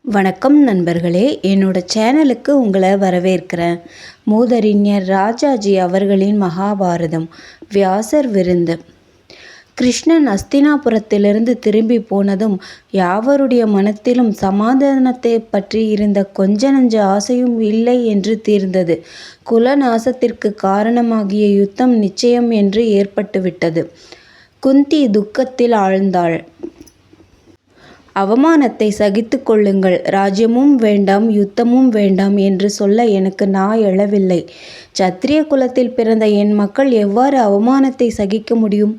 வணக்கம் நண்பர்களே, என்னோட சேனலுக்கு உங்களை வரவேற்கிறேன். மூதறிஞர் ராஜாஜி அவர்களின் மகாபாரதம் வியாசர் விருந்து. கிருஷ்ணன் அஸ்தினாபுரத்திலிருந்து திரும்பி போனதும் யாவருடைய மனத்திலும் சமாதானத்தை பற்றி இருந்த கொஞ்ச நஞ்ச ஆசையும் இல்லை என்று தீர்ந்தது. குலநாசத்திற்கு காரணமாகிய யுத்தம் நிச்சயம் என்று ஏற்பட்டுவிட்டது. குந்தி துக்கத்தில் ஆழ்ந்தாள். அவமானத்தை சகித்து கொள்ளுங்கள், ராஜ்யமும் வேண்டாம் யுத்தமும் வேண்டாம் என்று சொல்ல எனக்கு நாய் எழவில்லை. சத்திரிய குலத்தில் பிறந்த என் மக்கள் எவ்வாறு அவமானத்தை சகிக்க முடியும்?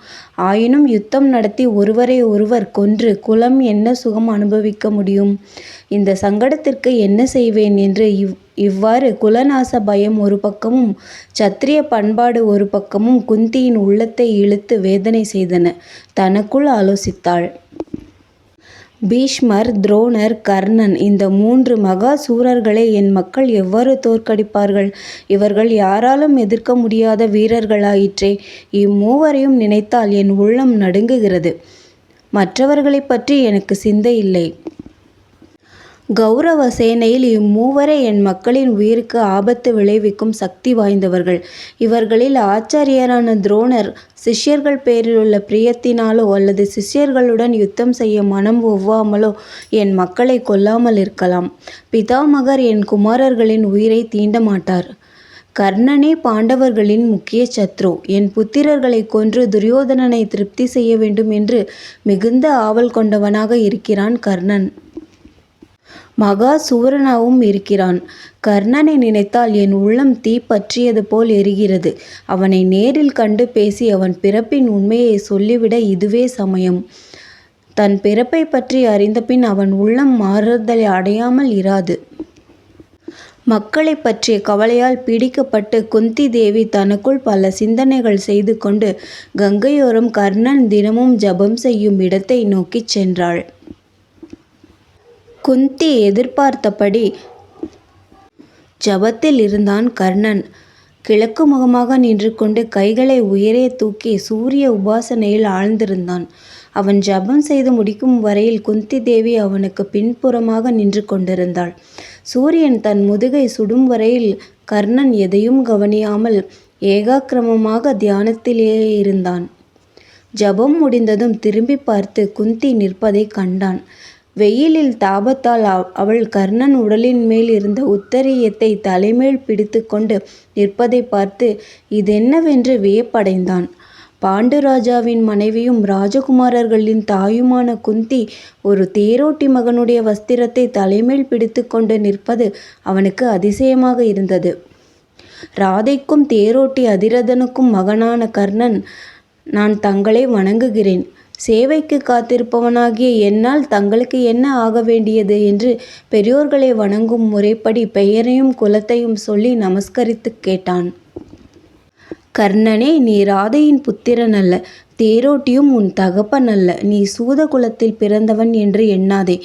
ஆயினும் யுத்தம் நடத்தி ஒருவரை ஒருவர் கொன்று குலம் என்ன சுகம் அனுபவிக்க முடியும்? இந்த சங்கடத்திற்கு என்ன செய்வேன் என்று இவ்வாறு குலநாச பயம் ஒரு பக்கமும் சத்திரிய பண்பாடு ஒரு பக்கமும் குந்தியின் உள்ளத்தை இழுத்து வேதனை செய்தன. தனக்குள் ஆலோசித்தாள். பீஷ்மர், துரோணர், கர்ணன் இந்த 3 மகா சூரர்களை என் மக்கள் எவ்வாறு தோற்கடிப்பார்கள்? இவர்கள் யாராலும் எதிர்க்க முடியாத வீரர்களாயிற்றே. இம்மூவரையும் நினைத்தால் என் உள்ளம் நடுங்குகிறது. மற்றவர்களை பற்றி எனக்கு சிந்தை இல்லை. கௌரவ சேனையில் இம்மூவரே என் மக்களின் உயிருக்கு ஆபத்து விளைவிக்கும் சக்தி வாய்ந்தவர்கள். இவர்களில் ஆச்சாரியரான துரோணர் சிஷ்யர்கள் பேரிலுள்ள பிரியத்தினாலோ அல்லது சிஷ்யர்களுடன் யுத்தம் செய்ய மனம் ஒவ்வாமலோ என் மக்களை கொல்லாமல் இருக்கலாம். பிதாமகர் என் குமாரர்களின் உயிரை தீண்ட மாட்டார். கர்ணனே பாண்டவர்களின் முக்கிய சத்ரு. என் புத்திரர்களை கொன்று துரியோதனனை திருப்தி செய்ய வேண்டும் என்று மிகுந்த ஆவல் கொண்டவனாக இருக்கிறான் கர்ணன். மகா சூரனாவும் இருக்கிறான். கர்ணனை நினைத்தால் என் உள்ளம் தீ பற்றியது போல் எரிகிறது. அவனை நேரில் கண்டு பேசி அவன் பிறப்பின் உண்மையை சொல்லிவிட இதுவே சமயம். தன் பிறப்பை பற்றி அறிந்தபின் அவன் உள்ளம் மாறுதலை அடையாமல் இராது. மக்களை பற்றிய கவலையால் பீடிக்கப்பட்டு குந்தி தேவி தனக்குள் பல சிந்தனைகள் செய்து கொண்டு கங்கையோரம் கர்ணன் தினமும் ஜபம் செய்யும் இடத்தை நோக்கிச் சென்றாள். குந்தி எதிர்பார்த்தபடி ஜபத்தில் இருந்தான் கர்ணன். கிழக்கு முகமாக நின்று கொண்டு கைகளை உயரே தூக்கி சூரிய உபாசனையில் ஆழ்ந்திருந்தான். அவன் ஜபம் செய்து முடிக்கும் வரையில் குந்தி தேவி அவனுக்கு பின்புறமாக நின்று கொண்டிருந்தாள். சூரியன் தன் முதுகை சுடும் வரையில் கர்ணன் எதையும் கவனியாமல் ஏகாக்கிரமமாக தியானத்திலேயே இருந்தான். ஜபம் முடிந்ததும் திரும்பி பார்த்து குந்தி நிற்பதை கண்டான். வெயிலில் தாபத்தால் அவள் கர்ணன் உடலின் மேல் இருந்த உத்தரியத்தை தலைமேல் பிடித்து கொண்டு நிற்பதை பார்த்து இதென்னவென்று வியப்படைந்தான். பாண்டுராஜாவின் மனைவியும் ராஜகுமாரர்களின் தாயுமான குந்தி ஒரு தேரோட்டி மகனுடைய வஸ்திரத்தை தலைமேல் பிடித்து கொண்டு நிற்பது அவனுக்கு அதிசயமாக இருந்தது. ராதைக்கும் தேரோட்டி அதிரதனுக்கும் மகனான கர்ணன், நான் தங்களை வணங்குகிறேன். சேவைக்கு காத்திருப்பவனாகிய என்னால் தங்களுக்கு என்ன ஆக வேண்டியது என்று பெரியோர்களை வணங்கும் முறைப்படி பெயரையும் குலத்தையும் சொல்லி நமஸ்கரித்து கேட்டான். கர்ணனே, நீ ராதையின் புத்திரன் அல்ல, தேரோட்டியும் உன் தகப்பன் அல்ல. நீ சூத குலத்தில் பிறந்தவன் என்று எண்ணாதே.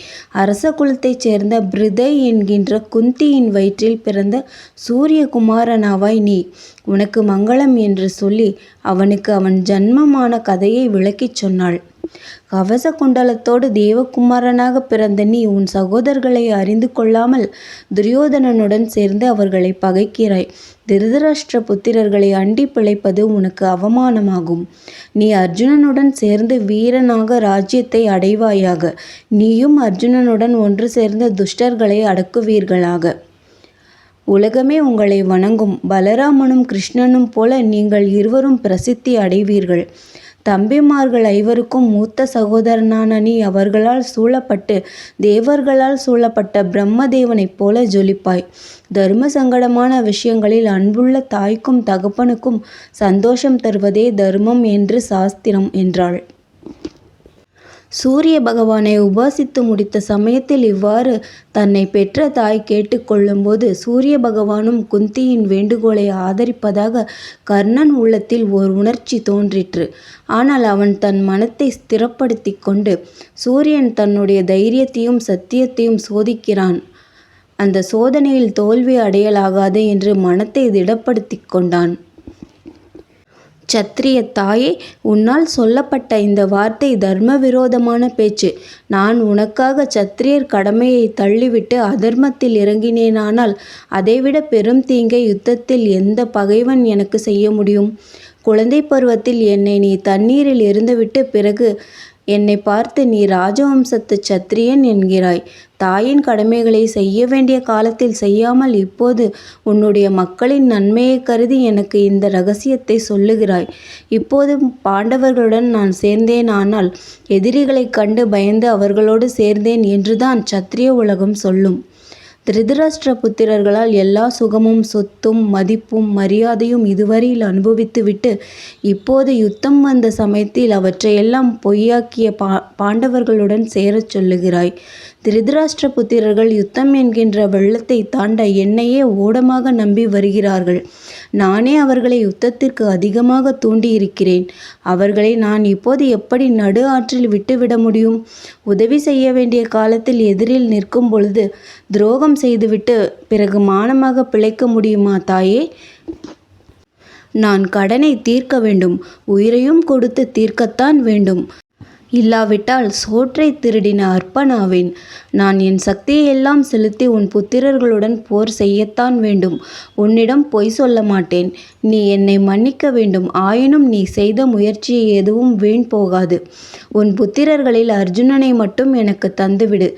அரச குலத்தைச் சேர்ந்த பிருதை என்கின்ற குந்தியின் வயிற்றில் பிறந்த சூரியகுமாரனாவாய் நீ. உனக்கு மங்களம் என்று சொல்லி அவனுக்கு அவன் ஜன்மமான கதையை விளக்கிச் சொன்னாள். கவச குண்டலத்தோடு தேவகுமாரனாக பிறந்த நீ உன் சகோதரர்களை அறிந்து கொள்ளாமல் துரியோதனனுடன் சேர்ந்து அவர்களை பகைக்கிறாய். திருதராஷ்டிர புத்திரர்களை அண்டி பிழைப்பது உனக்கு அவமானமாகும். நீ அர்ஜுனனுடன் சேர்ந்து வீரனாக ராஜ்யத்தை அடைவாயாக. நீயும் அர்ஜுனனுடன் ஒன்று சேர்ந்த துஷ்டர்களை அடக்குவீர்களாக. உலகமே உங்களை வணங்கும். பலராமனும் கிருஷ்ணனும் போல நீங்கள் இருவரும் பிரசித்தி அடைவீர்கள். தம்பிமார்கள் 5வருக்கும் மூத்த சகோதரனான நீ அவர்களால் சூழப்பட்டு தேவர்களால் சூழப்பட்ட பிரம்மதேவனைப் போல ஜொலிப்பாய். தர்ம சங்கடமான விஷயங்களில் அன்புள்ள தாய்க்கும் தகப்பனுக்கும் சந்தோஷம் தருவதே தர்மம் என்று சாஸ்திரம் என்றாள். சூரிய பகவானை உபாசித்து முடித்த சமயத்தில் இவ்வாறு தன்னை பெற்ற தாய் கேட்டுக்கொள்ளும்போது சூரிய பகவானும் குந்தியின் வேண்டுகோளை ஆதரிப்பதாக கர்ணன் உள்ளத்தில் ஓர் உணர்ச்சி தோன்றிற்று. ஆனால் அவன் தன் மனத்தை ஸ்திரப்படுத்தி கொண்டு சூரியன் தன்னுடைய தைரியத்தையும் சத்தியத்தையும் சோதிக்கிறான், அந்த சோதனையில் தோல்வி அடையலாகாது என்று மனத்தை திடப்படுத்தி கொண்டான். சத்திரிய தாயே, உன்னால் சொல்லப்பட்ட இந்த வார்த்தை தர்ம விரோதமான பேச்சு. நான் உனக்காக சத்திரியர் கடமையை தள்ளிவிட்டு அதர்மத்தில் இறங்கினேனானால் அதைவிட பெரும் தீங்கை யுத்தத்தில் எந்த பகைவன் எனக்கு செய்ய முடியும்? குழந்தை பருவத்தில் என்னை நீ தண்ணீரில் எறிந்துவிட்டு பிறகு என்னை பார்த்து நீ ராஜவம்சத்து சத்திரியன் என்கிறாய். தாயின் கடமைகளை செய்ய வேண்டிய காலத்தில் செய்யாமல் இப்போது உன்னுடைய மக்களின் நன்மையை கருதி எனக்கு இந்த இரகசியத்தை சொல்லுகிறாய். இப்போது பாண்டவர்களுடன் நான் சேர்ந்தேனானால் எதிரிகளைக் கண்டு பயந்து அவர்களோடு சேர்ந்தேன் என்றுதான் சத்திரிய உலகம் சொல்லும். திருதராஷ்டிர புத்திரர்களால் எல்லா சுகமும் சொத்தும் மதிப்பும் மரியாதையும் இதுவரையில் அனுபவித்துவிட்டு இப்போது யுத்தம் வந்த சமயத்தில் அவற்றையெல்லாம் பொய்யாக்கிய பாண்டவர்களுடன் சேரச் சொல்லுகிறாய். திருதராஷ்டிர புத்திரர்கள் யுத்தம் என்கின்ற வெள்ளத்தை தாண்ட என்னையே ஓடமாக நம்பி வருகிறார்கள். நானே அவர்களை யுத்தத்திற்கு அதிகமாக தூண்டியிருக்கிறேன். அவர்களை நான் இப்போது எப்படி நடு ஆற்றில் விட்டுவிட முடியும்? உதவி செய்ய வேண்டிய காலத்தில் எதிரில் நிற்கும் பொழுது துரோகம் செய்துவிட்டு பிறகு மானமாக பிழைக்க முடியுமா தாயே? நான் கடனை தீர்க்க வேண்டும். உயிரையும் கொடுத்து தீர்க்கத்தான் வேண்டும். இல்லாவிட்டால் சோற்றை திருடின அற்பனாவேன். நான் என் சக்தியெல்லாம் செலுத்தி உன் புத்திரர்களுடன் போர் செய்யத்தான் வேண்டும். உன்னிடம் பொய் சொல்ல மாட்டேன். நீ என்னை மன்னிக்க வேண்டும். ஆயினும் நீ செய்த முயற்சி எதுவும் வீண் போகாது. உன் புத்திரர்களில் அர்ஜுனனை மட்டும் எனக்கு தந்துவிடு.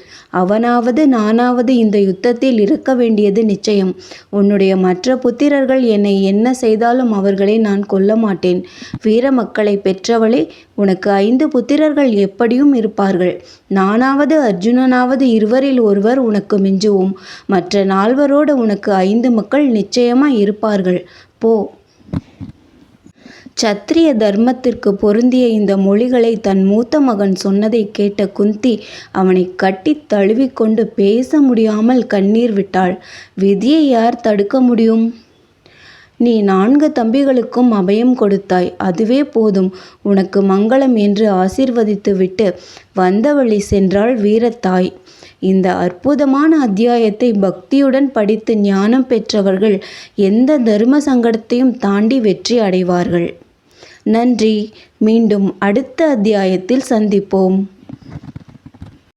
அவனாவது நானாவது இந்த யுத்தத்தில் இருக்க வேண்டியது நிச்சயம். உன்னுடைய மற்ற புத்திரர்கள் என்னை என்ன செய்தாலும் அவர்களை நான் கொல்ல மாட்டேன். வீர மக்களை பெற்றவளே, உனக்கு 5 புத்திரர்கள் எப்படியும் இருப்பார்கள். நானாவது அர்ஜுனனாவது இருவரில் ஒருவர் உனக்கு மிஞ்சுவோம். மற்ற 4வரோடு உனக்கு 5 மக்கள் நிச்சயமாய் இருப்பார்கள். போ. சத்திரிய தர்மத்திற்கு பொருந்திய இந்த மொழிகளை தன் மூத்த மகன் சொன்னதை கேட்ட குந்தி அவனை கட்டி தழுவிக்கொண்டு பேச முடியாமல் கண்ணீர் விட்டாள். விதியை யார் தடுக்க முடியும்? நீ 4 தம்பிகளுக்கும் அபயம் கொடுத்தாய். அதுவே போதும். உனக்கு மங்களம் என்று ஆசீர்வதித்து விட்டு வந்த வழி சென்றாள் வீரத்தாய். இந்த அற்புதமான அத்தியாயத்தை பக்தியுடன் படித்து ஞானம் பெற்றவர்கள் எந்த தர்ம சங்கடத்தையும் தாண்டி வெற்றி அடைவார்கள். நன்றி. மீண்டும் அடுத்த அத்தியாயத்தில் சந்திப்போம்.